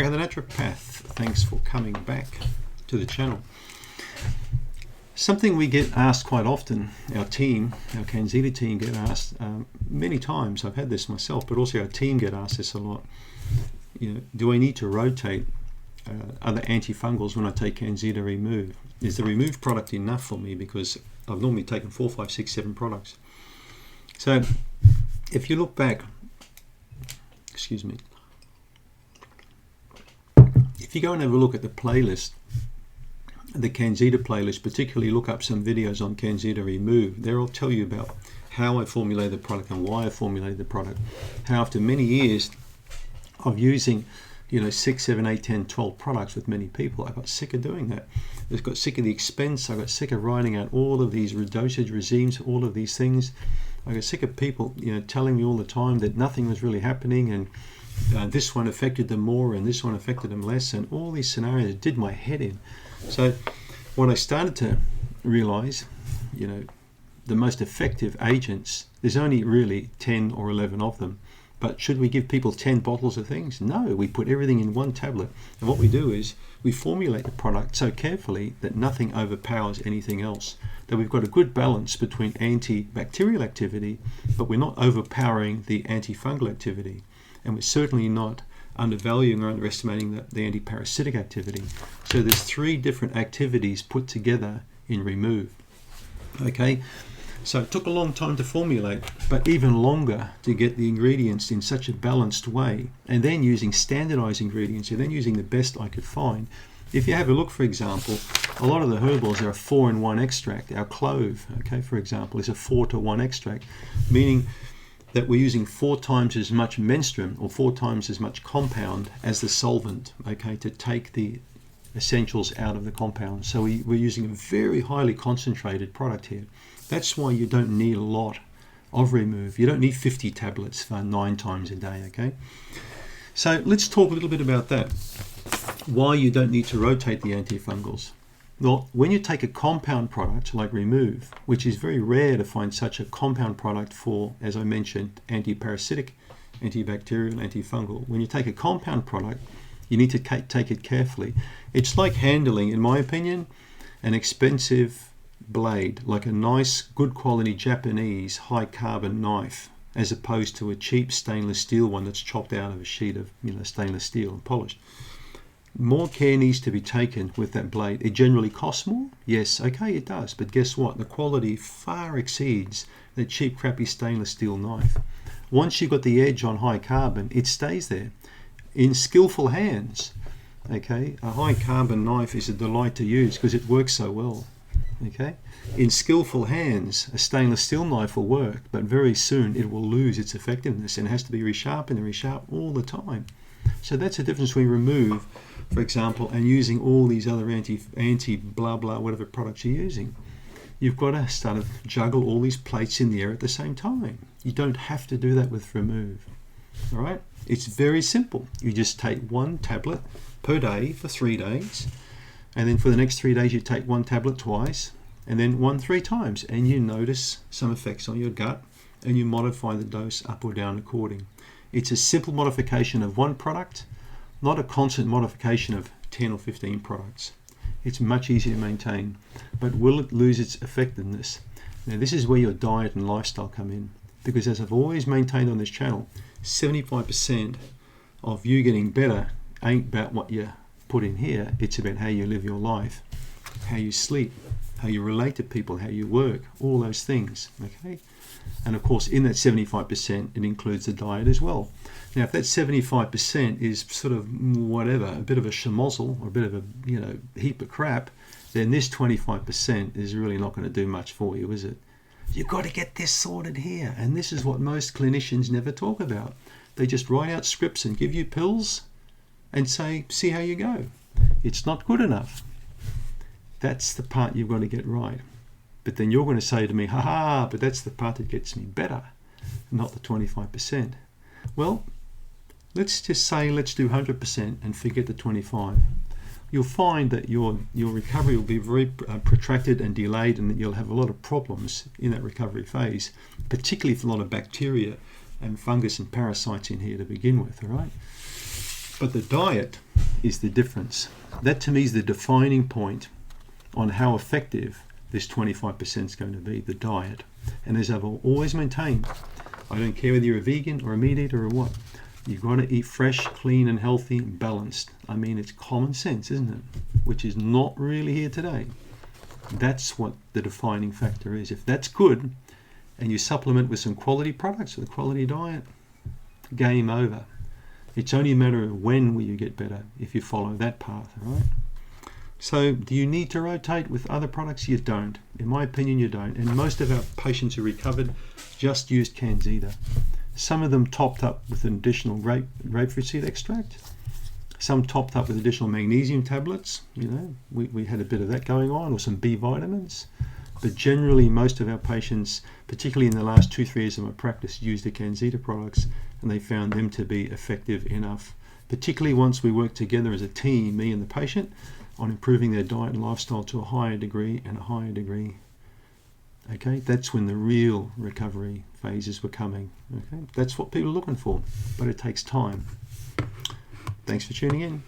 Now, the naturopath, thanks for coming back to the channel. Something we get asked quite often, our CanXida team get asked many times. I've had this myself, but also our team get asked this a lot. You know, do I need to rotate other antifungals when I take CanXida Remove? Is the Remove product enough for me? Because I've normally taken 4, 5, 6, 7 products. So if you look back, excuse me, if you go and have a look at the playlist, the CanXida playlist, particularly look up some videos on CanXida Remove, there I'll tell you about how I formulated the product and why I formulated the product. How after many years of using, 6, 7, 8, 10, 12 products with many people, I got sick of doing that. I just got sick of the expense. I got sick of writing out all of these dosage regimes, all of these things. I got sick of people, telling me all the time that nothing was really happening, and this one affected them more and this one affected them less, and all these scenarios did my head in. So what I started to realize, the most effective agents, there's only really 10 or 11 of them. But should we give people 10 bottles of things? No, we put everything in one tablet. And what we do is we formulate the product so carefully that nothing overpowers anything else. That we've got a good balance between antibacterial activity, but we're not overpowering the antifungal activity. And we're certainly not undervaluing or underestimating the antiparasitic activity. So there's 3 different activities put together in Remove. Okay. So it took a long time to formulate, but even longer to get the ingredients in such a balanced way, and then using standardized ingredients, and then using the best I could find. If you have a look, for example, a lot of the herbals are a 4-in-1 extract. Our clove, okay, for example, is a 4-to-1 extract, meaning that we're using 4 times as much menstruum or 4 times as much compound as the solvent, okay, to take the essentials out of the compound. So we're using a very highly concentrated product here. That's why you don't need a lot of Remove. You don't need 50 tablets for 9 times a day, okay? So let's talk a little bit about that. Why you don't need to rotate the antifungals. Well, when you take a compound product like Remove, which is very rare to find such a compound product for, as I mentioned, antiparasitic, antibacterial, antifungal. When you take a compound product, you need to take it carefully. It's like handling, in my opinion, an expensive blade, like a nice, good quality Japanese high carbon knife, as opposed to a cheap stainless steel one that's chopped out of a sheet of stainless steel and polished. More care needs to be taken with that blade. It generally costs more. Yes, okay, it does. But guess what? The quality far exceeds the cheap, crappy stainless steel knife. Once you've got the edge on high carbon, it stays there. In skillful hands, okay, a high carbon knife is a delight to use because it works so well. Okay, in skillful hands, a stainless steel knife will work, but very soon it will lose its effectiveness and it has to be resharpened and resharpened all the time. So that's the difference between Remove, for example, and using all these other anti blah blah whatever products you're using. You've got to start to juggle all these plates in the air at the same time. You don't have to do that with Remove. All right, it's very simple. You just take 1 tablet per day for 3 days. And then for the next 3 days, you take 1 tablet twice, and then 1 3 times, and you notice some effects on your gut, and you modify the dose up or down according. It's a simple modification of 1 product, not a constant modification of 10 or 15 products. It's much easier to maintain, but will it lose its effectiveness? Now, this is where your diet and lifestyle come in, because as I've always maintained on this channel, 75% of you getting better ain't about what you put in here. It's about how you live your life, how you sleep, how you relate to people, how you work, all those things, okay? And of course, in that 75%, it includes the diet as well. Now, if that 75% is sort of whatever, a bit of a schmozzle or a bit of a heap of crap, then this 25% is really not going to do much for you, is it? You've got to get this sorted here, and this is what most clinicians never talk about. They just write out scripts and give you pills and say, see how you go. It's not good enough. That's the part you've got to get right. But then you're going to say to me, but that's the part that gets me better, not the 25%. Well, let's just say let's do 100% and forget the 25. You'll find that your recovery will be very protracted and delayed, and that you'll have a lot of problems in that recovery phase, particularly if a lot of bacteria and fungus and parasites in here to begin with, all right? But the diet is the difference. That to me is the defining point on how effective this 25% is going to be, the diet. And as I've always maintained, I don't care whether you're a vegan or a meat eater or what, you've got to eat fresh, clean and healthy and balanced. I mean, it's common sense, isn't it? Which is not really here today. That's what the defining factor is. If that's good, and you supplement with some quality products with a quality diet, game over. It's only a matter of when will you get better if you follow that path, right? So do you need to rotate with other products? You don't. In my opinion, you don't. And most of our patients who recovered just used CanXida. Some of them topped up with an additional grapefruit seed extract. Some topped up with additional magnesium tablets. You know, we had a bit of that going on, or some B vitamins. But generally, most of our patients, particularly in the last 2-3 years of my practice, used the CanXida products, and they found them to be effective enough. Particularly once we worked together as a team, me and the patient, on improving their diet and lifestyle to a higher degree and a higher degree. Okay, that's when the real recovery phases were coming. Okay, that's what people are looking for, but it takes time. Thanks for tuning in.